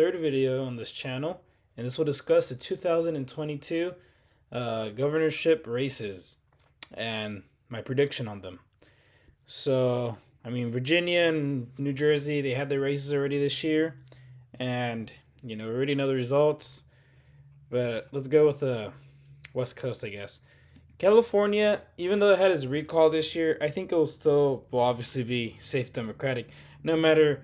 Third video on this channel, and this will discuss the 2022 governorship races and my prediction on them. So, Virginia and New Jersey, they had their races already this year, and we already know the results. But let's go with the West Coast, I guess. California, even though it had its recall this year, I think it will obviously be safe Democratic, no matter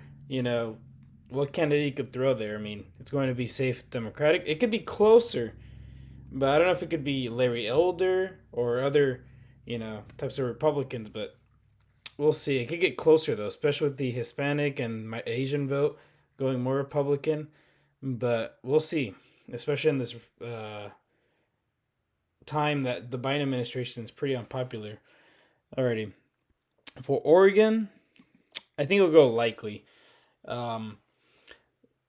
what candidate you could throw there. It's going to be safe Democratic. It could be closer, but I don't know if it could be Larry Elder or other types of Republicans. But we'll see. It could get closer though, especially with the Hispanic and my Asian vote going more Republican. But we'll see, especially in this time that the Biden administration is pretty unpopular. Alrighty. For Oregon, I think it'll go likely. Um,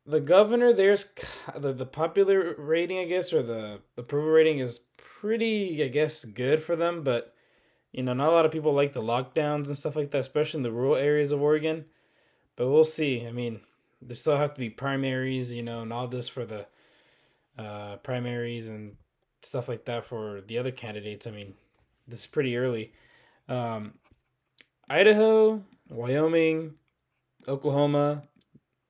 the governor there's the popular rating, I guess, or the approval rating is pretty, I guess, good for them. But not a lot of people like the lockdowns and stuff like that, especially in the rural areas of Oregon. But we'll see. There still have to be primaries, and all this for the primaries and stuff like that for the other candidates. This is pretty early. Um, Idaho, Wyoming, Oklahoma,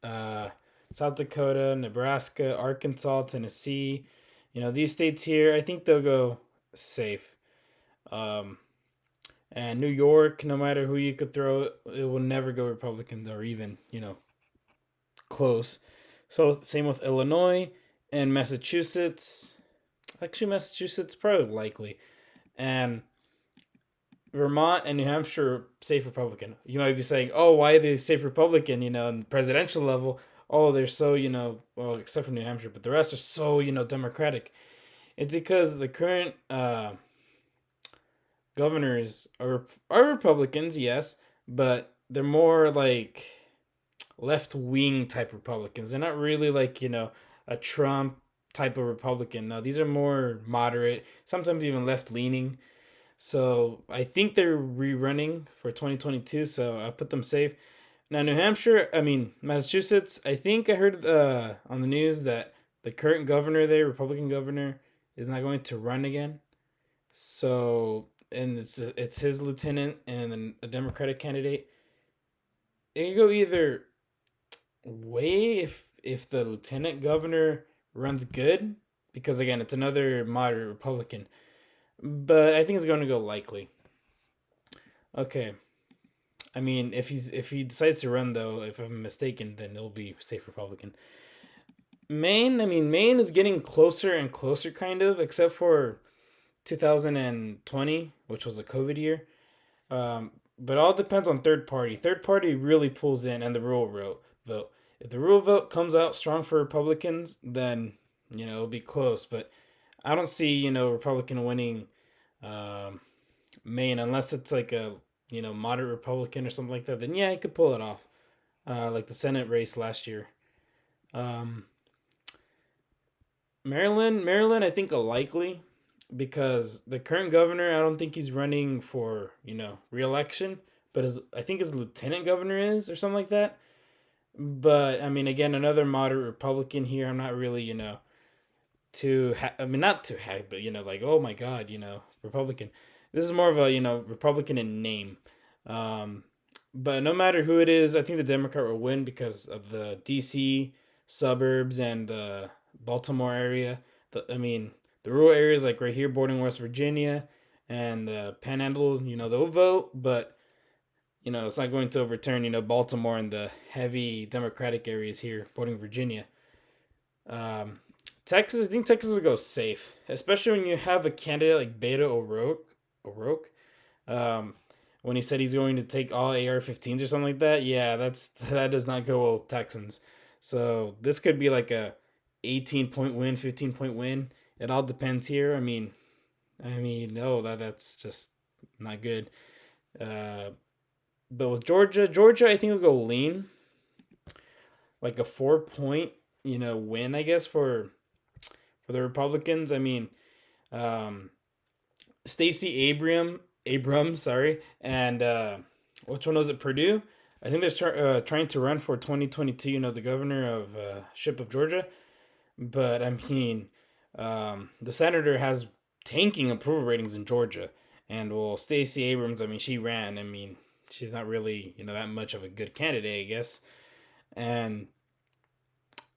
uh, South Dakota, Nebraska, Arkansas, Tennessee. These states here, I think they'll go safe. Um, and New York, no matter who you could throw, it will never go Republican or even, close. So, same with Illinois and Massachusetts. Actually, Massachusetts probably likely, and Vermont and New Hampshire safe Republican. You might be saying, "Oh, why are they safe Republican?" On the presidential level, oh, they're so well, except for New Hampshire, but the rest are so Democratic. It's because the current governors are Republicans, yes, but they're more like left wing type Republicans. They're not really like a Trump type of Republican. No, these are more moderate, sometimes even left leaning. So I think they're rerunning for 2022. So I put them safe. Now New Hampshire, Massachusetts. I think I heard on the news that the current governor there, Republican governor, is not going to run again. So and it's his lieutenant and then a Democratic candidate. It could go either way if the lieutenant governor runs good, because again it's another moderate Republican, but I think it's going to go likely. Okay, if he decides to run though, if I'm mistaken, then it'll be safe Republican. Maine, Maine is getting closer and closer, kind of, except for 2020, which was a COVID year. But all depends on third party. Third party really pulls in, and the rural vote. If the rural vote comes out strong for Republicans, then it'll be close. But I don't see Republican winning um, Maine unless it's like a moderate Republican or something like that. Then yeah, he could pull it off, like the Senate race last year. Um, Maryland, I think a likely, because the current governor, I don't think he's running for reelection, but I think his lieutenant governor is or something like that. But again, another moderate Republican here. I'm not really not too happy, but like, oh my god, Republican. This is more of a Republican in name. Um, but no matter who it is, I think the Democrat will win because of the DC suburbs and the Baltimore area. The rural areas like right here, bordering West Virginia and the Panhandle, they'll vote, but it's not going to overturn Baltimore and the heavy Democratic areas here, bordering Virginia. Um, Texas, I think Texas will go safe, especially when you have a candidate like Beto O'Rourke. O'Rourke, um, when he said he's going to take all AR-15s or something like that. Yeah, that does not go well with Texans. So this could be like a 18-point win, 15-point win. It all depends here. No, that's just not good. Uh, but with Georgia, I think will go lean, like a 4-point, win, I guess, for the Republicans. Um, Stacey Abrams, sorry, and which one was it? Purdue. I think they're trying to run for 2022. The governor of Ship of Georgia. But I mean, the senator has tanking approval ratings in Georgia, and well, Stacey Abrams. I mean, she ran. I mean, she's not really that much of a good candidate, I guess. And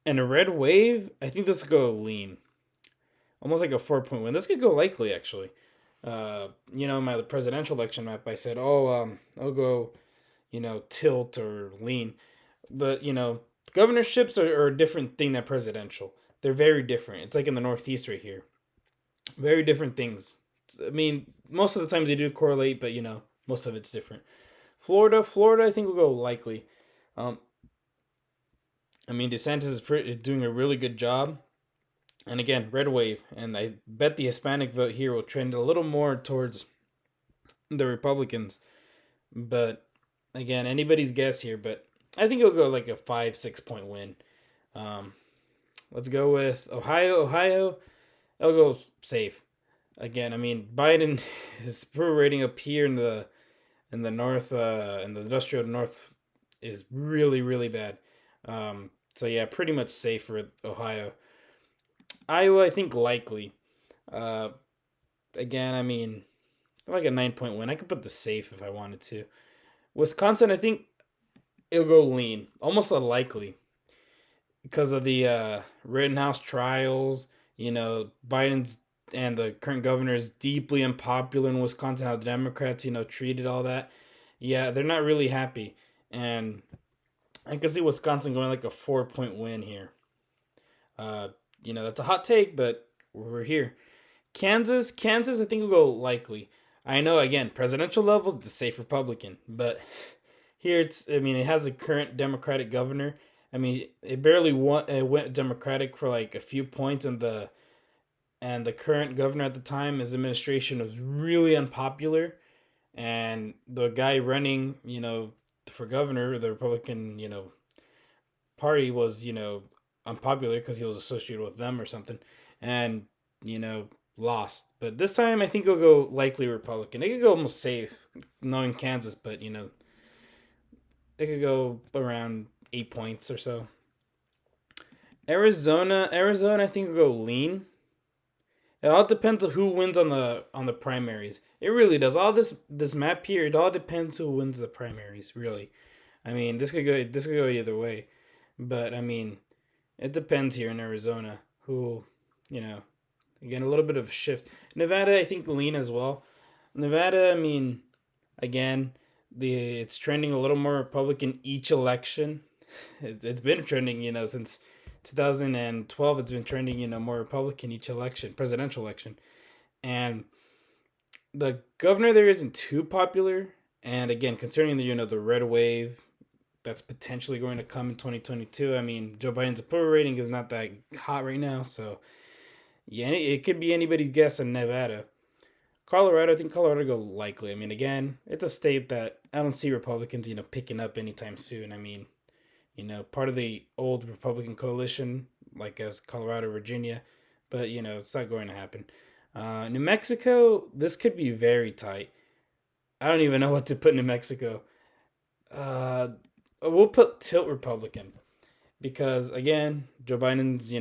a red wave, I think this could go lean, almost like a 4 point win. This could go likely actually. My presidential election map, I said, I'll go, tilt or lean, but governorships are a different thing than presidential. They're very different. It's like in the Northeast right here. Very different things. I mean, most of the times they do correlate, but most of it's different. Florida, I think will go likely. Um, I mean, DeSantis is doing a really good job. And again, red wave, and I bet the Hispanic vote here will trend a little more towards the Republicans. But again, anybody's guess here. But I think it'll go like a 5-6 point win. Um, let's go with Ohio. I'll go safe. Again, I mean Biden his approval rating up here in the north in the industrial north is really really bad. So yeah, pretty much safe for Ohio. Iowa, I think likely. Uh, Again, I mean like a 9 point win. I could put the safe if I wanted to. Wisconsin, I think it'll go lean, almost unlikely because of the Rittenhouse trials. Biden's and the current governor is deeply unpopular in Wisconsin. How the Democrats, treated all that. Yeah, they're not really happy, and I can see Wisconsin going like a 4 point win here. Uh, that's a hot take, but we're here. Kansas, I think will go likely. I know again, presidential levels, the safe Republican, but here I mean, it has a current Democratic governor. I mean, it went Democratic for like a few points, and the current governor at the time, his administration was really unpopular, and the guy running, for governor, the Republican, party was, unpopular because he was associated with them or something, and you know, lost. But this time, I think it'll go likely Republican. It could go almost safe, knowing Kansas, but it could go around 8 points or so. Arizona, I think will go lean. It all depends on who wins on the primaries. It really does. All this map here, it all depends who wins the primaries. Really, I mean, this could go either way, but I mean, it depends here in Arizona who, you know, again a little bit of a shift. Nevada, I think lean as well. Nevada, I mean, again, it's trending a little more Republican each election. It's been trending, since 2012. It's been trending, more Republican each election, presidential election, and the governor there isn't too popular. And again, concerning the red wave that's potentially going to come in 2022. I mean, Joe Biden's approval rating is not that hot right now, so yeah, it could be anybody's guess in Nevada. Colorado, I think Colorado go likely. I mean, again, it's a state that I don't see Republicans, picking up anytime soon. I mean, part of the old Republican coalition, like as Colorado, Virginia, but it's not going to happen. New Mexico, this could be very tight. I don't even know what to put in New Mexico. Uh, we'll put tilt Republican because again, Joe Biden's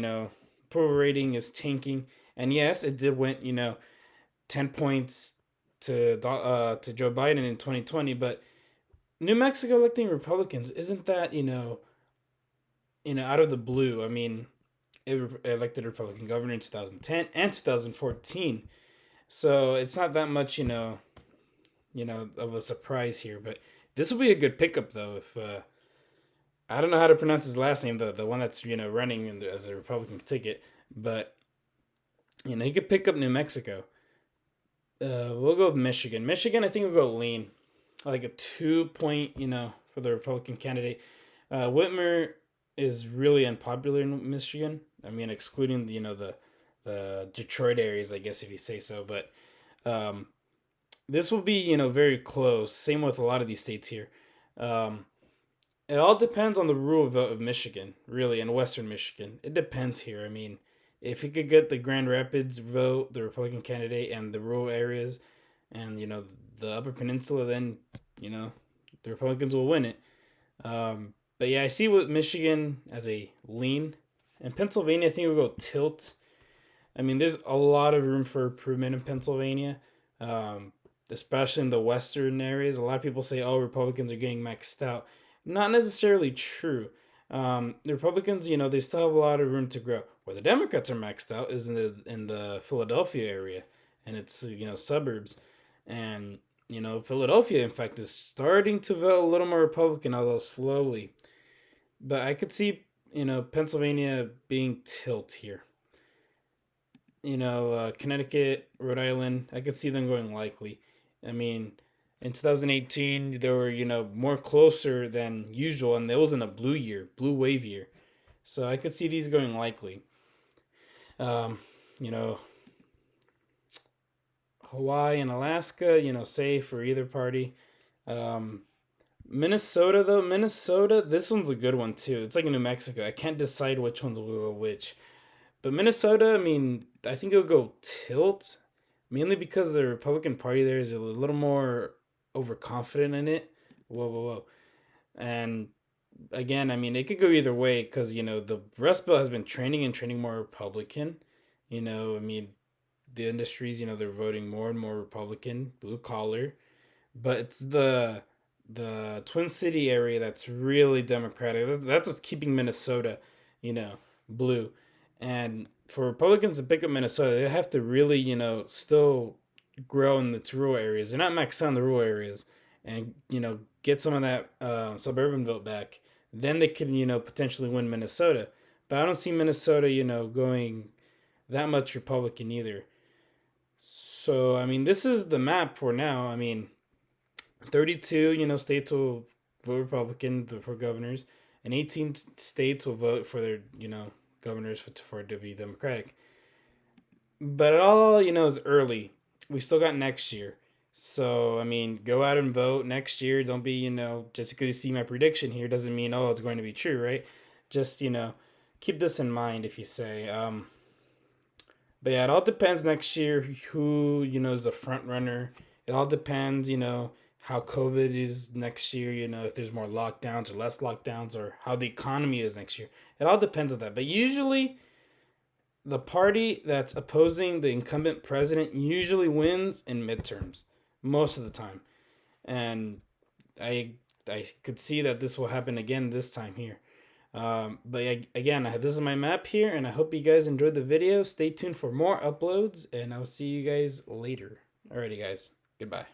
approval rating is tanking, and yes, it did went 10 points to Joe Biden in 2020, but New Mexico electing Republicans isn't that out of the blue. I mean, it elected a Republican governor in 2010 and 2014, so it's not that much of a surprise here. But this will be a good pickup though. If I don't know how to pronounce his last name, the one that's running as a Republican ticket, but he could pick up New Mexico. We'll go with Michigan. Michigan, I think we'll go lean, like a 2 point, for the Republican candidate. Whitmer is really unpopular in Michigan. I mean, excluding the Detroit areas, I guess if you say so. But this will be very close. Same with a lot of these states here. Um, it all depends on the rural vote of Michigan, really, and Western Michigan. It depends here. I mean, if he could get the Grand Rapids vote, the Republican candidate, and the rural areas, and the Upper Peninsula, then the Republicans will win it. But yeah, I see what Michigan as a lean, and Pennsylvania I think will go tilt. I mean, there's a lot of room for improvement in Pennsylvania, um, especially in the western areas. A lot of people say, "Oh, Republicans are getting maxed out." Not necessarily true. The Republicans, they still have a lot of room to grow. Where the Democrats are maxed out is in the Philadelphia area, and it's suburbs, and Philadelphia, in fact, is starting to vote a little more Republican, although slowly. But I could see Pennsylvania being tilt here. Connecticut, Rhode Island, I could see them going likely. I mean, in 2018, they were, more closer than usual, and it was in a blue wave year. So I could see these going likely. Um, you know, Hawaii and Alaska, safe for either party. Um, Minnesota, though, this one's a good one, too. It's like New Mexico. I can't decide which ones will go which. But Minnesota, I mean, I think it'll go tilt, mainly because the Republican Party there is a little more overconfident in it. Whoa, whoa, whoa. And again, I mean, it could go either way because, the Rust Belt has been training and training more Republican. I mean, the industries, they're voting more and more Republican, blue collar. But it's the Twin City area that's really Democratic. That's what's keeping Minnesota, blue. And for Republicans to pick up Minnesota, they have to really, still grow in its rural areas. They're not maxed out in the rural areas, and get some of that suburban vote back. Then they can, potentially win Minnesota. But I don't see Minnesota, going that much Republican either. So I mean, this is the map for now. I mean, 32, states will vote Republican for governors, and 18 states will vote for their, governors for it to be Democratic. But it all, is early. We still got next year. So, I mean, go out and vote next year. Don't be, just because you see my prediction here doesn't mean, oh, it's going to be true, right? Just, keep this in mind if you say. But yeah, it all depends next year who, is the front runner. It all depends, how COVID is next year, if there's more lockdowns or less lockdowns, or how the economy is next year. It all depends on that. But usually, the party that's opposing the incumbent president usually wins in midterms most of the time. And I I could see that this will happen again this time here. But again, this is my map here, and I hope you guys enjoyed the video. Stay tuned for more uploads, and I'll see you guys later. Alrighty, guys. Goodbye.